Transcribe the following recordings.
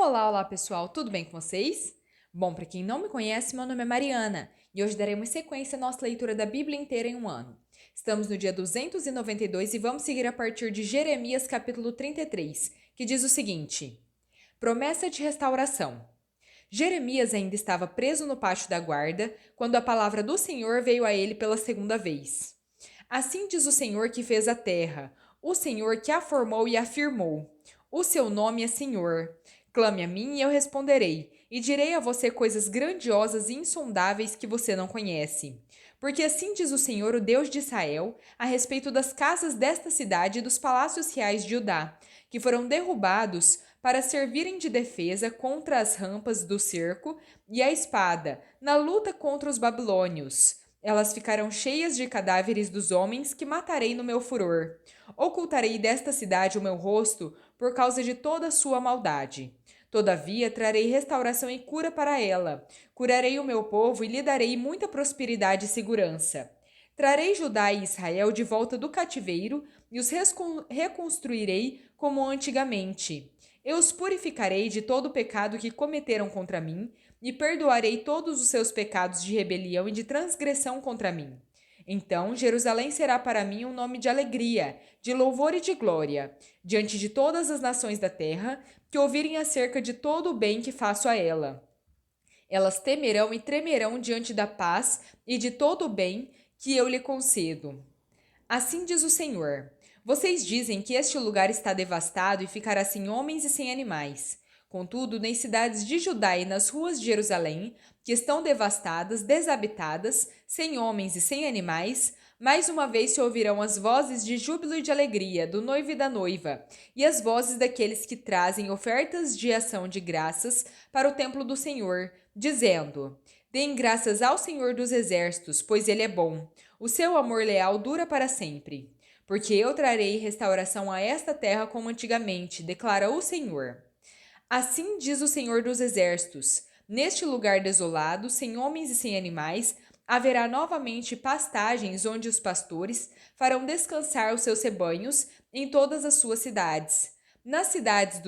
Olá pessoal, tudo bem com vocês? Bom, para quem não me conhece, meu nome é Mariana e hoje daremos sequência à nossa leitura da Bíblia inteira em um ano. Estamos no dia 292 e vamos seguir a partir de Jeremias capítulo 33, que diz o seguinte: Promessa de restauração. Jeremias ainda estava preso no pátio da guarda quando a palavra do Senhor veio a ele pela segunda vez. Assim diz o Senhor que fez a terra, o Senhor que a formou e a firmou. O seu nome é Senhor. Clame a mim e eu responderei, e direi a você coisas grandiosas e insondáveis que você não conhece. Porque assim diz o Senhor, o Deus de Israel, a respeito das casas desta cidade e dos palácios reais de Judá, que foram derrubados para servirem de defesa contra as rampas do cerco e a espada, na luta contra os babilônios. Elas ficarão cheias de cadáveres dos homens que matarei no meu furor. Ocultarei desta cidade o meu rosto por causa de toda a sua maldade. Todavia, trarei restauração e cura para ela. Curarei o meu povo e lhe darei muita prosperidade e segurança. Trarei Judá e Israel de volta do cativeiro e os reconstruirei como antigamente. Eu os purificarei de todo o pecado que cometeram contra mim e perdoarei todos os seus pecados de rebelião e de transgressão contra mim. Então Jerusalém será para mim um nome de alegria, de louvor e de glória, diante de todas as nações da terra que ouvirem acerca de todo o bem que faço a ela. Elas temerão e tremerão diante da paz e de todo o bem que eu lhe concedo. Assim diz o Senhor: Vocês dizem que este lugar está devastado e ficará sem homens e sem animais. Contudo, nas cidades de Judá e nas ruas de Jerusalém, que estão devastadas, desabitadas, sem homens e sem animais, mais uma vez se ouvirão as vozes de júbilo e de alegria do noivo e da noiva, e as vozes daqueles que trazem ofertas de ação de graças para o templo do Senhor, dizendo: Deem graças ao Senhor dos Exércitos, pois ele é bom. O seu amor leal dura para sempre. Porque eu trarei restauração a esta terra como antigamente, declara o Senhor. Assim diz o Senhor dos Exércitos: Neste lugar desolado, sem homens e sem animais, haverá novamente pastagens onde os pastores farão descansar os seus rebanhos em todas as suas cidades. Nas cidades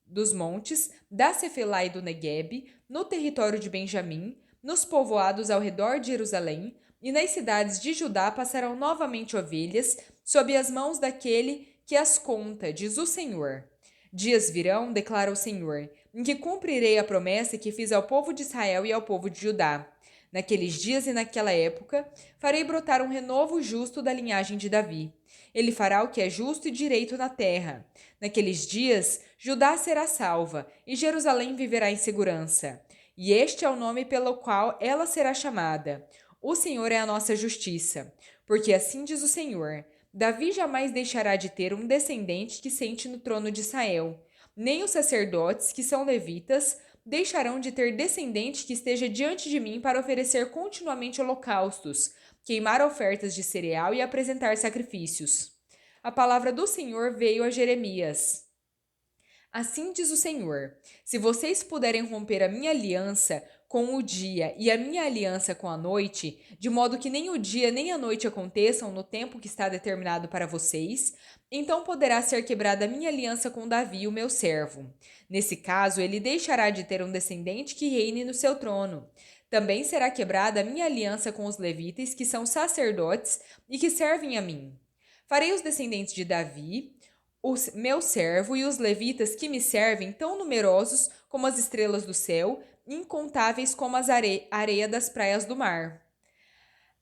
dos montes da Cefelá e do Neguebe, no território de Benjamim, nos povoados ao redor de Jerusalém, e nas cidades de Judá passarão novamente ovelhas sob as mãos daquele que as conta, diz o Senhor. Dias virão, declara o Senhor, em que cumprirei a promessa que fiz ao povo de Israel e ao povo de Judá. Naqueles dias e naquela época, farei brotar um renovo justo da linhagem de Davi. Ele fará o que é justo e direito na terra. Naqueles dias, Judá será salva e Jerusalém viverá em segurança. E este é o nome pelo qual ela será chamada: O Senhor é a nossa justiça. Porque assim diz o Senhor: Davi jamais deixará de ter um descendente que sente no trono de Israel. Nem os sacerdotes, que são levitas, deixarão de ter descendente que esteja diante de mim para oferecer continuamente holocaustos, queimar ofertas de cereal e apresentar sacrifícios. A palavra do Senhor veio a Jeremias. Assim diz o Senhor: Se vocês puderem romper a minha aliança com o dia e a minha aliança com a noite, de modo que nem o dia nem a noite aconteçam no tempo que está determinado para vocês, então poderá ser quebrada a minha aliança com Davi, o meu servo. Nesse caso, ele deixará de ter um descendente que reine no seu trono. Também será quebrada a minha aliança com os levitas, que são sacerdotes e que servem a mim. Farei os descendentes de Davi, o meu servo, e os levitas que me servem tão numerosos como as estrelas do céu, incontáveis como as areia das praias do mar.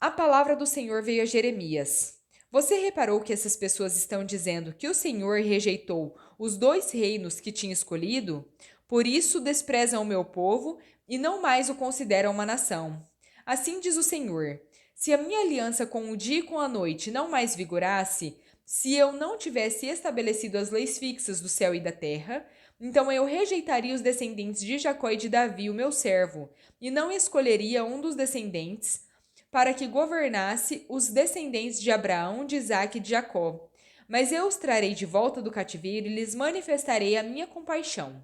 A palavra do Senhor veio a Jeremias. Você reparou que essas pessoas estão dizendo que o Senhor rejeitou os dois reinos que tinha escolhido? Por isso desprezam o meu povo e não mais o consideram uma nação. Assim diz o Senhor: Se a minha aliança com o dia e com a noite não mais vigorasse, se eu não tivesse estabelecido as leis fixas do céu e da terra, então eu rejeitaria os descendentes de Jacó e de Davi, o meu servo, e não escolheria um dos descendentes para que governasse os descendentes de Abraão, de Isaque e de Jacó. Mas eu os trarei de volta do cativeiro e lhes manifestarei a minha compaixão.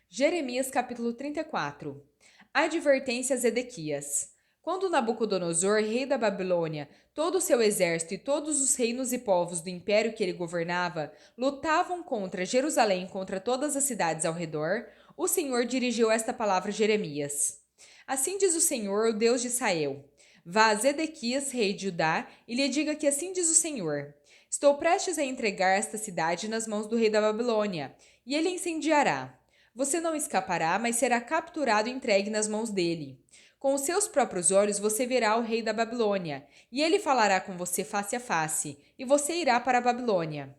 Jeremias capítulo 34. Advertência a Zedequias. Quando Nabucodonosor, rei da Babilônia, todo o seu exército e todos os reinos e povos do império que ele governava lutavam contra Jerusalém e contra todas as cidades ao redor, o Senhor dirigiu esta palavra a Jeremias. Assim diz o Senhor, o Deus de Israel: Vá a Zedequias, rei de Judá, e lhe diga que assim diz o Senhor: Estou prestes a entregar esta cidade nas mãos do rei da Babilônia, e ele a incendiará. Você não escapará, mas será capturado e entregue nas mãos dele. Com os seus próprios olhos você verá o rei da Babilônia, e ele falará com você face a face, e você irá para a Babilônia.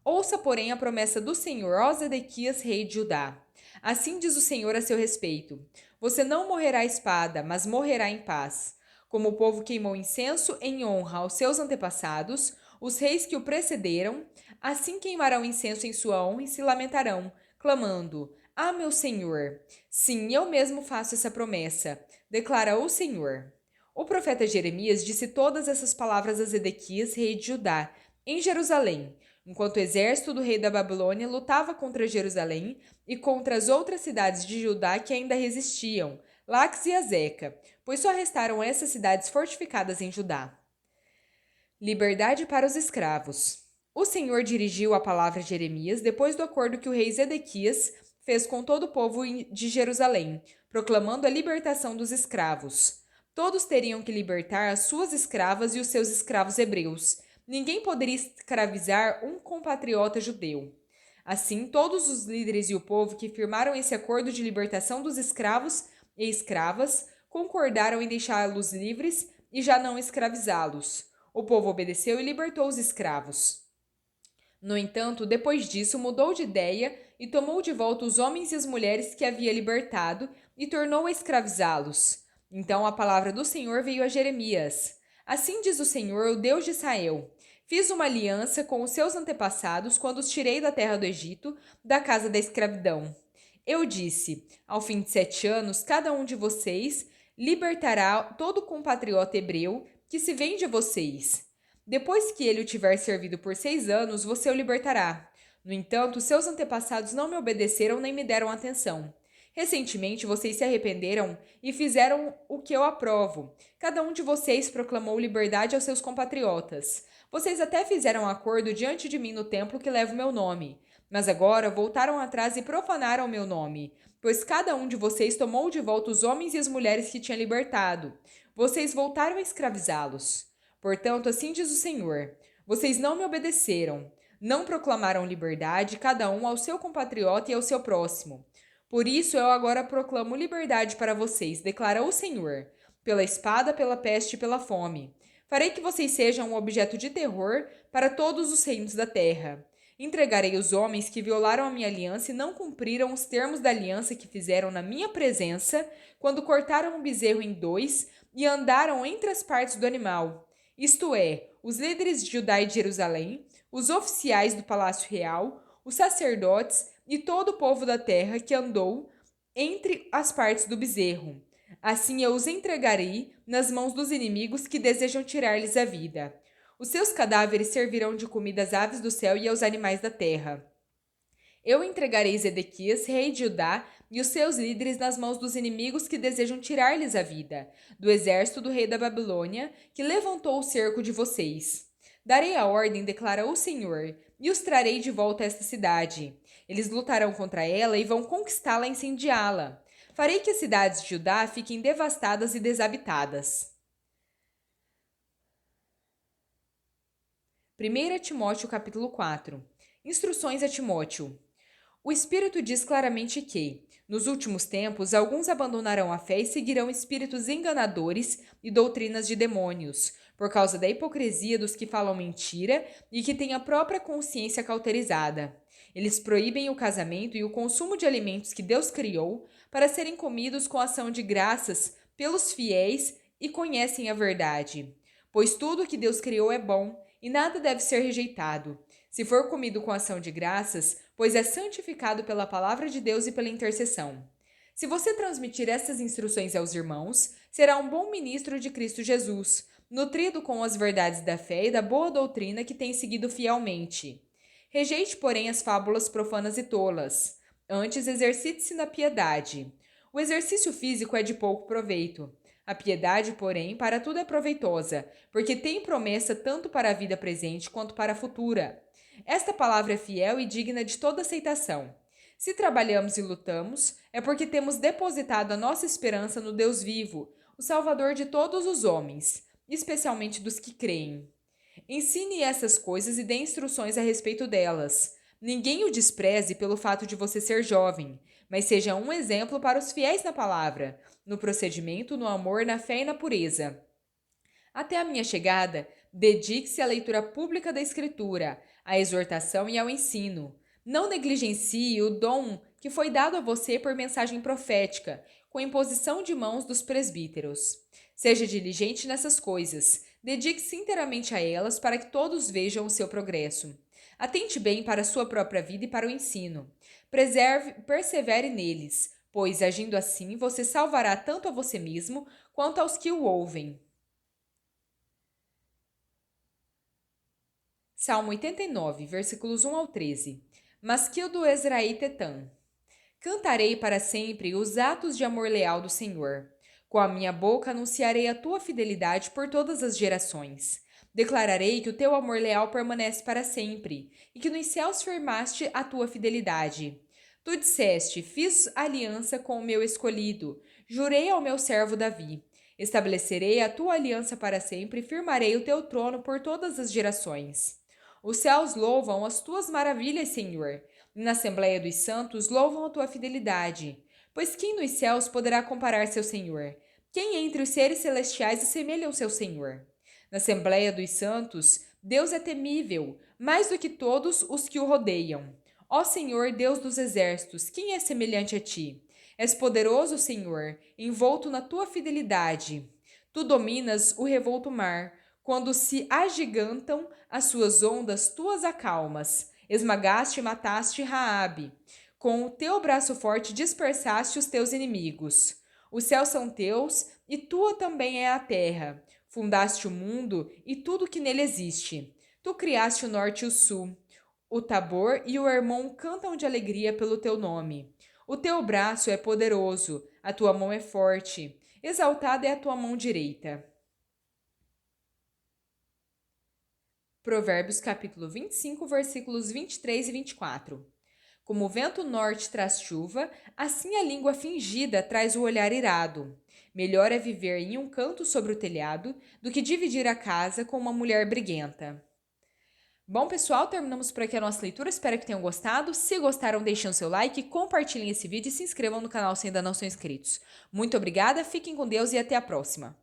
Ouça, porém, a promessa do Senhor, ó Zedequias, rei de Judá. Assim diz o Senhor a seu respeito: Você não morrerá à espada, mas morrerá em paz. Como o povo queimou incenso em honra aos seus antepassados, os reis que o precederam, assim queimarão incenso em sua honra e se lamentarão, clamando: Ah, meu Senhor! Sim, eu mesmo faço essa promessa, declara o Senhor. O profeta Jeremias disse todas essas palavras a Zedequias, rei de Judá, em Jerusalém, enquanto o exército do rei da Babilônia lutava contra Jerusalém e contra as outras cidades de Judá que ainda resistiam, Laques e Azeca, pois só restaram essas cidades fortificadas em Judá. Liberdade para os escravos. O Senhor dirigiu a palavra a Jeremias depois do acordo que o rei Zedequias fez com todo o povo de Jerusalém, proclamando a libertação dos escravos. Todos teriam que libertar as suas escravas e os seus escravos hebreus. Ninguém poderia escravizar um compatriota judeu. Assim, todos os líderes e o povo que firmaram esse acordo de libertação dos escravos e escravas concordaram em deixá-los livres e já não escravizá-los. O povo obedeceu e libertou os escravos. No entanto, depois disso, mudou de ideia e tomou de volta os homens e as mulheres que havia libertado e tornou a escravizá-los. Então a palavra do Senhor veio a Jeremias. Assim diz o Senhor, o Deus de Israel: Fiz uma aliança com os seus antepassados quando os tirei da terra do Egito, da casa da escravidão. Eu disse: Ao fim de 7 anos, cada um de vocês libertará todo compatriota hebreu que se vende a vocês. Depois que ele o tiver servido por 6 anos, você o libertará. No entanto, seus antepassados não me obedeceram nem me deram atenção. Recentemente, vocês se arrependeram e fizeram o que eu aprovo. Cada um de vocês proclamou liberdade aos seus compatriotas. Vocês até fizeram um acordo diante de mim no templo que leva o meu nome. Mas agora voltaram atrás e profanaram o meu nome, pois cada um de vocês tomou de volta os homens e as mulheres que tinha libertado. Vocês voltaram a escravizá-los. Portanto, assim diz o Senhor: Vocês não me obedeceram, não proclamaram liberdade, cada um ao seu compatriota e ao seu próximo. Por isso eu agora proclamo liberdade para vocês, declara o Senhor, pela espada, pela peste e pela fome. Farei que vocês sejam um objeto de terror para todos os reinos da terra. Entregarei os homens que violaram a minha aliança e não cumpriram os termos da aliança que fizeram na minha presença, quando cortaram um bezerro em 2 e andaram entre as partes do animal. Isto é, os líderes de Judá e de Jerusalém, os oficiais do palácio real, os sacerdotes e todo o povo da terra que andou entre as partes do bezerro. Assim eu os entregarei nas mãos dos inimigos que desejam tirar-lhes a vida. Os seus cadáveres servirão de comida às aves do céu e aos animais da terra. Eu entregarei Zedequias, rei de Judá, e os seus líderes nas mãos dos inimigos que desejam tirar-lhes a vida, do exército do rei da Babilônia, que levantou o cerco de vocês. Darei a ordem, declara o Senhor, e os trarei de volta a esta cidade. Eles lutarão contra ela e vão conquistá-la e incendiá-la. Farei que as cidades de Judá fiquem devastadas e desabitadas. 1 Timóteo capítulo 4. Instruções a Timóteo. O Espírito diz claramente que, nos últimos tempos, alguns abandonarão a fé e seguirão espíritos enganadores e doutrinas de demônios, por causa da hipocrisia dos que falam mentira e que têm a própria consciência cauterizada. Eles proíbem o casamento e o consumo de alimentos que Deus criou para serem comidos com ação de graças pelos fiéis e conhecem a verdade. Pois tudo o que Deus criou é bom e nada deve ser rejeitado, se for comido com ação de graças, pois é santificado pela palavra de Deus e pela intercessão. Se você transmitir essas instruções aos irmãos, será um bom ministro de Cristo Jesus, nutrido com as verdades da fé e da boa doutrina que tem seguido fielmente. Rejeite, porém, as fábulas profanas e tolas. Antes, exercite-se na piedade. O exercício físico é de pouco proveito, A piedade, porém, para tudo é proveitosa, porque tem promessa tanto para a vida presente quanto para a futura. Esta palavra é fiel e digna de toda aceitação. Se trabalhamos e lutamos, é porque temos depositado a nossa esperança no Deus vivo, o Salvador de todos os homens, especialmente dos que creem. Ensine essas coisas e dê instruções a respeito delas. Ninguém o despreze pelo fato de você ser jovem, mas seja um exemplo para os fiéis na palavra, no procedimento, no amor, na fé e na pureza. Até a minha chegada, dedique-se à leitura pública da Escritura, à exortação e ao ensino. Não negligencie o dom que foi dado a você por mensagem profética, com imposição de mãos dos presbíteros. Seja diligente nessas coisas, dedique-se inteiramente a elas para que todos vejam o seu progresso. Atente bem para a sua própria vida e para o ensino. Persevere neles, pois agindo assim você salvará tanto a você mesmo quanto aos que o ouvem. Salmo 89, versículos 1 ao 13. Masquil Ezraí Tetã. Cantarei para sempre os atos de amor leal do Senhor. Com a minha boca anunciarei a tua fidelidade por todas as gerações. Declararei que o teu amor leal permanece para sempre, e que nos céus firmaste a tua fidelidade. Tu disseste: fiz aliança com o meu escolhido, jurei ao meu servo Davi. Estabelecerei a tua aliança para sempre e firmarei o teu trono por todas as gerações. Os céus louvam as tuas maravilhas, Senhor, e na Assembleia dos Santos louvam a tua fidelidade. Pois quem nos céus poderá comparar-se ao Senhor? Quem entre os seres celestiais assemelha ao seu Senhor? Na Assembleia dos Santos, Deus é temível, mais do que todos os que o rodeiam. Ó Senhor, Deus dos exércitos, quem é semelhante a ti? És poderoso, Senhor, envolto na tua fidelidade. Tu dominas o revolto mar. Quando se agigantam as suas ondas, tu as acalmas. Esmagaste e mataste Raabe. Com o teu braço forte dispersaste os teus inimigos. Os céus são teus, e tua também é a terra. Fundaste o mundo e tudo que nele existe. Tu criaste o norte e o sul. O Tabor e o Hermon cantam de alegria pelo teu nome. O teu braço é poderoso, a tua mão é forte. Exaltada é a tua mão direita. Provérbios capítulo 25, versículos 23 e 24. Como o vento norte traz chuva, assim a língua fingida traz o olhar irado. Melhor é viver em um canto sobre o telhado do que dividir a casa com uma mulher briguenta. Bom, pessoal, terminamos por aqui a nossa leitura. Espero que tenham gostado. Se gostaram, deixem o seu like, compartilhem esse vídeo e se inscrevam no canal se ainda não são inscritos. Muito obrigada, fiquem com Deus e até a próxima.